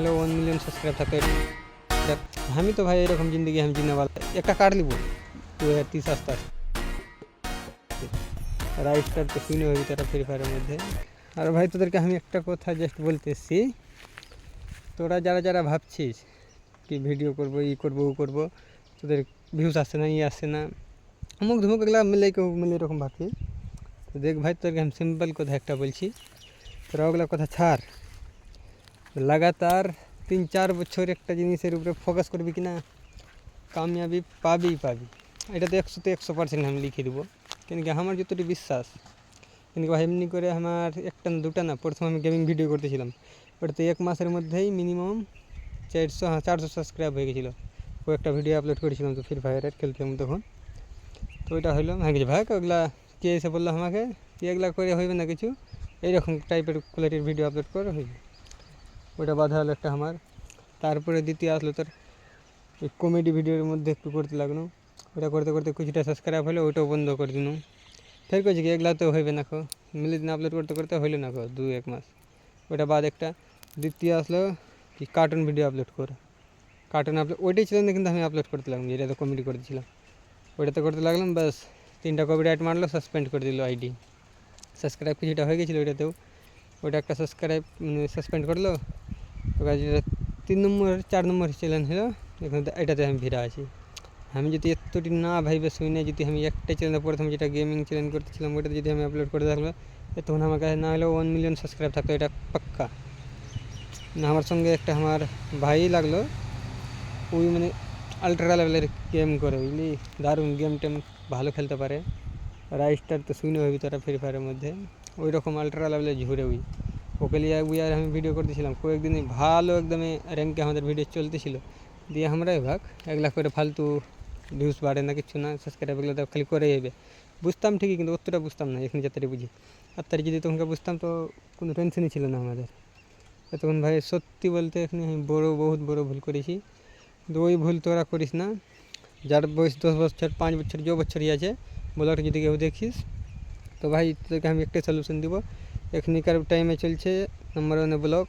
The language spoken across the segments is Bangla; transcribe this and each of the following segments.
হলো 1 মিলিয়ন সাবস্ক্রাইব থাকতো আমি তো ভাই এরকম জিন্দগি আমি জিনে वाला একটা কার্ড লিব 2030 আস্তে আস্তে রাইস্টার তো শুনে হবি তারা ফ্রি ফায়ারের মধ্যে। আর ভাই তোদেরকে আমি একটা কথা জাস্ট বলতেছি, তোরা যারা যারা ভাবছিস কি ভিডিও করবো ই করবো ও করবো, তোদের ভিউজ আসছে না ই আসছে না অমুক ধুমুক এগুলো মিলে কেউ মিলে এরকম ভাবছিস, তো দেখ ভাই তোদেরকে আমি সিম্পল কথা একটা বলছি, তোরা ওগুলো কথা ছাড়, লাগাতার 3-4 বছর একটা জিনিসের উপরে ফোকাস করবি কি না কামিয়াবি পাবি পাবি, এটা তো 100% আমি লিখে দেবো। কিন্তু আমার যতটি বিশ্বাস, কিন্তু ভাই এমনি করে আমার একটা না দুটা না, প্রথম আমি গেমিং ভিডিও করতেছিলাম, ওটাতে 1 মাসের মধ্যেই মিনিমাম 400 সাবস্ক্রাইব হয়ে গেছিলো। কয়েকটা ভিডিও আপলোড করেছিলাম তো ফ্রি ফায়ারের খেলতাম তখন, তো ওইটা হইলো ভাই ভাই ওগুলা কে এসে বললো আমাকে কি এগুলা করে হইবে না কিছু, এইরকম টাইপের কোয়ালিটির ভিডিও আপলোড করে হইবে, ওইটা বাধা হলো একটা আমার। তারপরে দ্বিতীয় আসলো তোর ওই কমেডি ভিডিওর মধ্যে একটু করতে লাগলো, ওটা করতে করতে কিছুটা সাবস্ক্রাইব হলো, ওইটাও বন্ধ করে দিলাম। ফের কইছি কি এগুলা তো হইবে না, মিলে দিন আপলোড করতে করতে হইলো না 2-1 মাস, ওটা বাদ একটা দ্বিতীয় আসলো কি কার্টুন ভিডিও আপলোড কর, কার্টুন আপলোড ওইটাই ছিল না, কিন্তু আমি আপলোড করতে লাগলাম যেটা তো কমেডি করতেছিলাম, ওইটাতে করতে লাগলাম, বাস 3টা কপিরাইট মারলো, সাসপেন্ড করে দিল আইডি। সাবস্ক্রাইব কিছুটা হয়ে গেছিলো ওইটাতেও, ওইটা একটা সাবস্ক্রাইব মানে সাসপেন্ড করলো, ওটা যেটা 3 নম্বর 4 নম্বর চ্যানেল হলো, এখন এটাতে আমি ভিড়া আছি। আমি যদি এতটি না ভাইবে শুনে যদি আমি একটা চ্যানেলে প্রথম যেটা গেমিং চ্যানেল করতেছিলাম ওইটাতে যদি আমি আপলোড করে থাকলো, তখন আমার কাছে না হলেও 1 মিলিয়ন সাবস্ক্রাইব থাকতো, এটা পাক্কা না। আমার সঙ্গে একটা আমার ভাই লাগলো, ওই মানে আলট্রা লেভেলের গেম করে বুঝলি, দারুণ গেম টেম ভালো খেলতে পারে, রাইস্টার তো শুনে হবি তারা ফ্রি ফায়ারের মধ্যে, ওই রকম আলট্রা লেভেলে ঝুড়ে ওকে লিয়ে আর আমি ভিডিও করতেছিলাম কয়েকদিনই, ভালো একদমই র্যাঙ্কে আমাদের ভিডিও চলতেছিল, দিয়ে আমরাই ভাগ 1 লাখ করে ফালতু ভিউজ বাড়ে না কিছু না, সাবস্ক্রাইব এগুলো তো খালি করে যাবে, বুঝতাম ঠিকই কিন্তু অতটা বুঝতাম না, এখন যাত্রাই বুঝি, আর তার যদি তখনকে বুঝতাম তো কোনো টেনশনই ছিল না আমাদের। তখন ভাই সত্যি বলতে এখানে আমি বহুত বড় ভুল করেছি, কিন্তু ওই ভুল তোরা করিস না, যার বয়স 10 বছর 5 বছর যে বছরই আছে ব্লগটা যদি কেউ দেখিস, তো ভাই তোদেরকে আমি একটাই সলিউশন দিব, এখনকার টাইমে চলছে নম্বর 1 ব্লগ,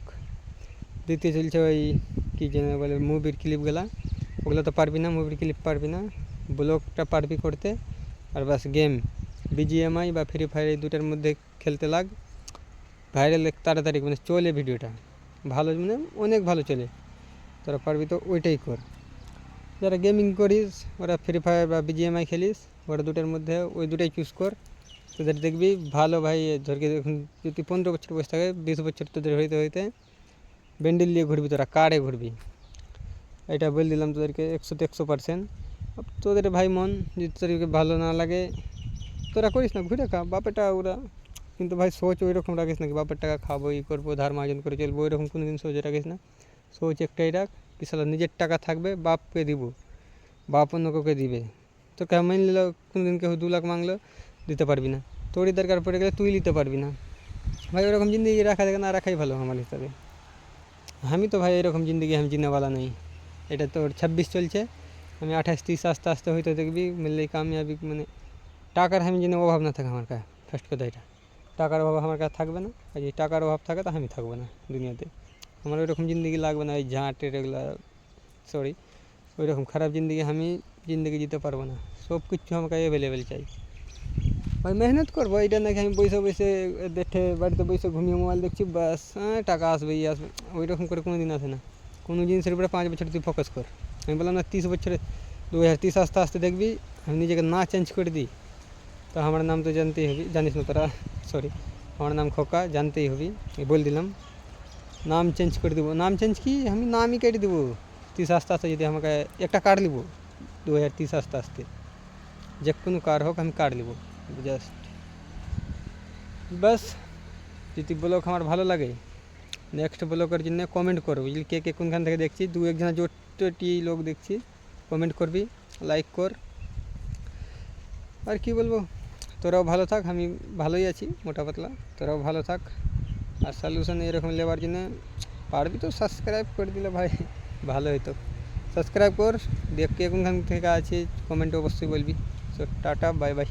দ্বিতীয় চলছে ওই কী যেন বলে মুভির ক্লিপগুলা, ওগুলো তো পারবি না, মুভির ক্লিপ পারবি না, ব্লগটা পারবি করতে, আর বাস গেম বিজিএমআই বা ফ্রি ফায়ার এই দুটার মধ্যে খেলতে লাগ, ভাইরাল তাড়াতাড়ি মানে চলে ভিডিওটা ভালো, মানে অনেক ভালো চলে, তোরা পারবি তো ওইটাই কর। যারা গেমিং করিস ওরা ফ্রি ফায়ার বা বিজিএমআই খেলিস, ওরা দুটার মধ্যে ওই দুটাই চুজ কর, তোদের দেখবি ভালো ভাই। ধরকে এখন যদি 15 বছর বয়স থাকে, 20 বছর তোদের হইতে হইতে ব্যান্ডেল নিয়ে ঘুরবি, তোরা কারে ঘুরবি, এটা বলে দিলাম তোদেরকে 100% তোদের ভাই মন যদি তোদেরকে ভালো না লাগে তোরা করিস না, ঘুরে খা বাপেরটা ওরা, কিন্তু ভাই সোচ ওই রকম রাখিস না কি বাপের টাকা খাবো ই করবো ধার মার্জন করে চলবো, ওই রকম কোনো দিন সোচ রাখিস না। সোচ একটাই রাখ কি সালা নিজের টাকা থাকবে বাপকে দিব, বাপ অন্য কাউকে দিবে, তো কেমন নিল কোনো দিন কেউ 2 লাখ মাংলো দিতে পারবি না, তোরই দরকার পড়ে গেলে তুই নিতে পারবি না ভাই, ওরকম জিন্দগি রাখা থাকে না রাখাই ভালো আমার হিসাবে। আমি তো ভাই এরকম জিন্দগি আমি জিনেওয়ালা নেই, এটা তোর 26 চলছে, আমি 28-30 আস্তে আস্তে হয়তো দেখবি মিললেই কামিয়াবি, মানে টাকার আমি যেন অভাব না থাকে আমার কাছে, ফার্স্ট কথা এটা, টাকার অভাব আমার কাছে থাকবে না, আর যদি টাকার অভাব থাকে তো আমি থাকবো না দুনিয়াতে, আমার ওইরকম জিন্দগি লাগবে না, ওই ঝাঁটের এগুলা সরি ওই রকম খারাপ জিন্দগি আমি জিন্দগি দিতে পারবো না, সব কিছু আমাকে অ্যাভেলেবেল চাই ভাই, মেহনত করবো, এটা নাকি আমি বসে বসে দেখে বাড়িতে বসে ঘুমিয়ে মোবাইল দেখছি বাস টাকা আসবে ই আসবে, ওই রকম করে কোনো দিন আসে না, কোনো জিনিসের উপরে 5 বছর তুই ফোকাস কর, আমি বললাম না 30 বছরে 2030 আস্তে আস্তে দেখবি আমি নিজেকে না চেঞ্জ করে দিই, তো আমার নাম তো জানতেই হবি, জানিস না তোরা, সরি আমার নাম খোকা, জানতেই হবি, বলে দিলাম নাম চেঞ্জ করে দেবো, নাম চেঞ্জ কি আমি নামই কেটে দেবো 30 আস্তে আস্তে, যদি আমাকে একটা কার্ড নিব 2030 আস্তে আস্তে, যে কোনো কার হোক আমি কার্ড নিব জাস্ট, বাস যদি ব্লগ আমার ভালো লাগে নেক্সট ব্লগের জন্য কমেন্ট করো, বুঝলি কে কে কোনখান থেকে দেখছি, 2-1 জন জোটি লোক দেখছি, কমেন্ট করবি, লাইক কর, আর কি বলবো, তোরাও ভালো থাক, আমি ভালোই আছি মোটা পাতলা, তোরাও ভালো থাক, আর সলিউশন এরকম নেওয়ার জন্য পারবি তো সাবস্ক্রাইব করে দিলে ভাই ভালো হতো, সাবস্ক্রাইব কর, দেখ কে কোনখান থেকে আছে কমেন্টে অবশ্যই বলবি, সো টাটা বাই বাই।